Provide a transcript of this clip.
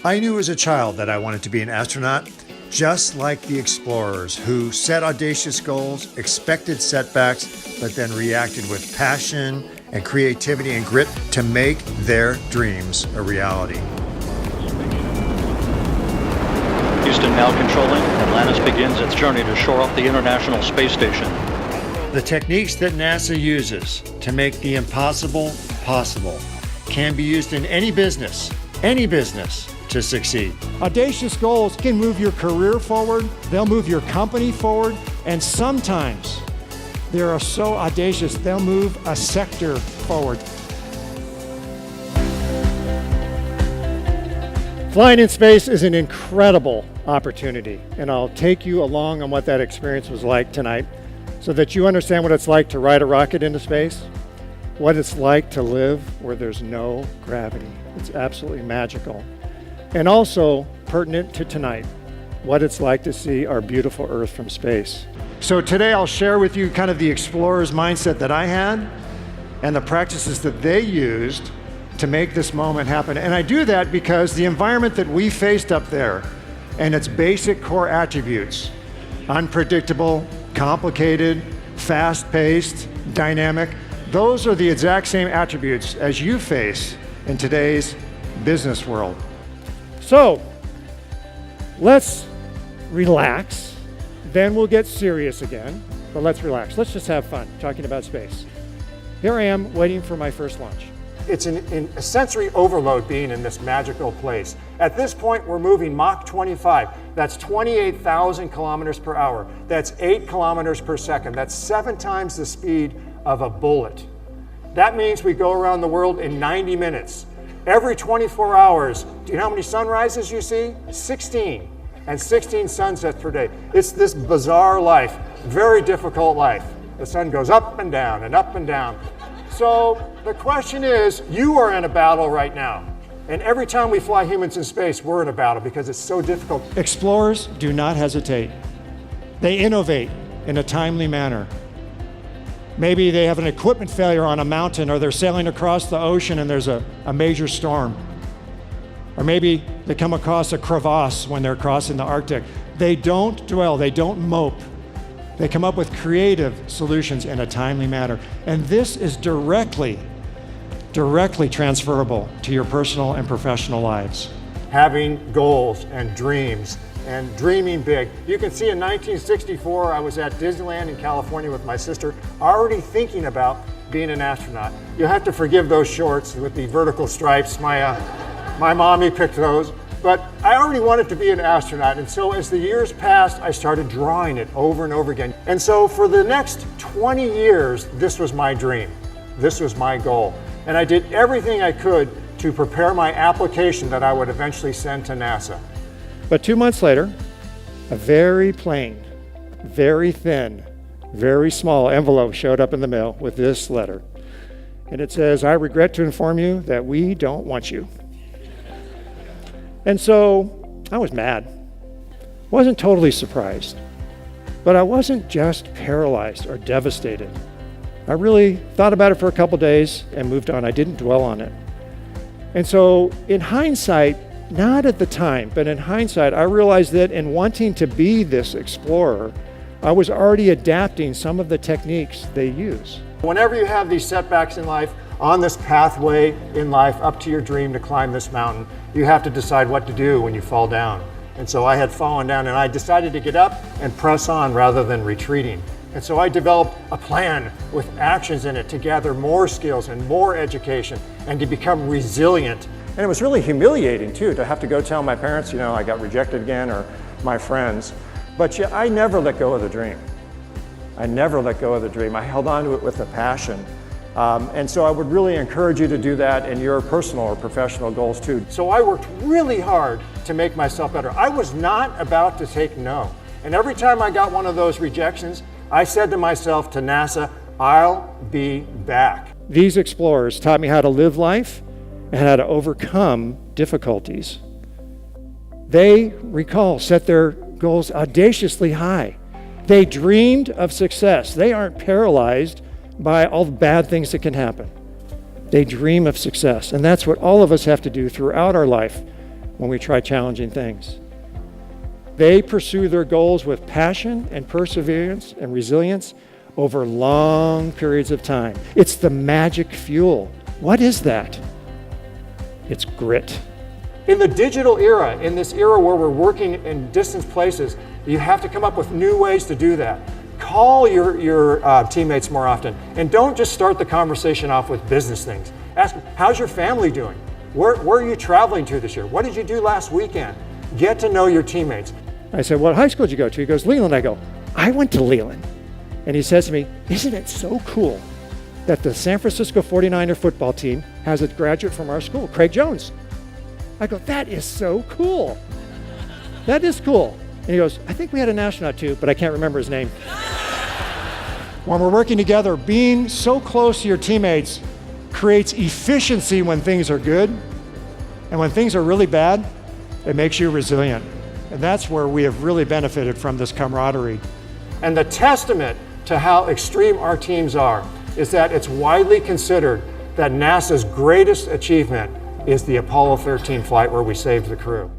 I knew as a child that I wanted to be an astronaut, just like the explorers who set audacious goals, expected setbacks, but then reacted with passion and creativity and grit to make their dreams a reality. Houston now controlling. Atlantis begins its journey to shore up the International Space Station. The techniques that NASA uses to make the impossible possible can be used in any business to succeed. Audacious goals can move your career forward, they'll move your company forward, and sometimes they are so audacious, they'll move a sector forward. Flying in space is an incredible opportunity, and I'll take you along on what that experience was like tonight so that you understand what it's like to ride a rocket into space, what it's like to live where there's no gravity. It's absolutely magical. And also pertinent to tonight, what it's like to see our beautiful Earth from space. So today I'll share with you kind of the explorer's mindset that I had and the practices that they used to make this moment happen. And I do that because the environment that we faced up there and its basic core attributes, unpredictable, complicated, fast-paced, dynamic, those are the exact same attributes as you face in today's business world. So, let's relax, then we'll get serious again, but let's relax. Let's just have fun talking about space. Here I am waiting for my first launch. It's a sensory overload being in this magical place. At this point, we're moving Mach 25. That's 28,000 kilometers per hour. That's 8 kilometers per second. That's 7 times the speed of a bullet. That means we go around the world in 90 minutes. Every 24 hours, do you know how many sunrises you see? 16, and 16 sunsets per day. It's this bizarre life, very difficult life. The sun goes up and down and up and down. So the question is, you are in a battle right now. And every time we fly humans in space, we're in a battle because it's so difficult. Explorers do not hesitate. They innovate in a timely manner. Maybe they have an equipment failure on a mountain, or they're sailing across the ocean and there's a major storm. Or maybe they come across a crevasse when they're crossing the Arctic. They don't dwell, they don't mope. They come up with creative solutions in a timely manner. And this is directly transferable to your personal and professional lives. Having goals and dreams and dreaming big. You can see in 1964, I was at Disneyland in California with my sister, already thinking about being an astronaut. You'll have to forgive those shorts with the vertical stripes. My mommy picked those. But I already wanted to be an astronaut, and so as the years passed, I started drawing it over and over again. And so for the next 20 years, this was my dream. This was my goal. And I did everything I could to prepare my application that I would eventually send to NASA. But 2 months later, a very plain, very thin, very small envelope showed up in the mail with this letter. And it says, "I regret to inform you that we don't want you." And so I was mad. Wasn't totally surprised, but I wasn't just paralyzed or devastated. I really thought about it for a couple days and moved on. I didn't dwell on it. And so in hindsight, not at the time, but in hindsight, I realized that in wanting to be this explorer, I was already adapting some of the techniques they use. Whenever you have these setbacks in life, on this pathway in life up to your dream to climb this mountain, you have to decide what to do when you fall down. And so I had fallen down and I decided to get up and press on rather than retreating. And so I developed a plan with actions in it to gather more skills and more education and to become resilient. And it was really humiliating too, to have to go tell my parents, I got rejected again, or my friends. But I never let go of the dream. I never let go of the dream. I held on to it with a passion. And so I would really encourage you to do that in your personal or professional goals too. So I worked really hard to make myself better. I was not about to take no. And every time I got one of those rejections, I said to myself, to NASA, I'll be back. These explorers taught me how to live life and how to overcome difficulties. They, set their goals audaciously high. They dreamed of success. They aren't paralyzed by all the bad things that can happen. They dream of success, and that's what all of us have to do throughout our life. when we try challenging things. They pursue their goals with passion and perseverance and resilience over long periods of time. It's the magic fuel. What is that? It's grit. In the digital era, in this era where we're working in distant places, you have to come up with new ways to do that. Call your teammates more often, and don't just start the conversation off with business things. Ask them, how's your family doing? Where are you traveling to this year? What did you do last weekend? Get to know your teammates. I said, what high school did you go to? He goes, Leland. I go, I went to Leland. And he says to me, isn't it so cool that the San Francisco 49er football team has a graduate from our school, Craig Jones? I go, that is so cool. That is cool. And he goes, I think we had an astronaut too, but I can't remember his name. When we're working together, being so close to your teammates creates efficiency when things are good. And when things are really bad, it makes you resilient. And that's where we have really benefited from this camaraderie. And the testament to how extreme our teams are is that it's widely considered that NASA's greatest achievement is the Apollo 13 flight where we saved the crew.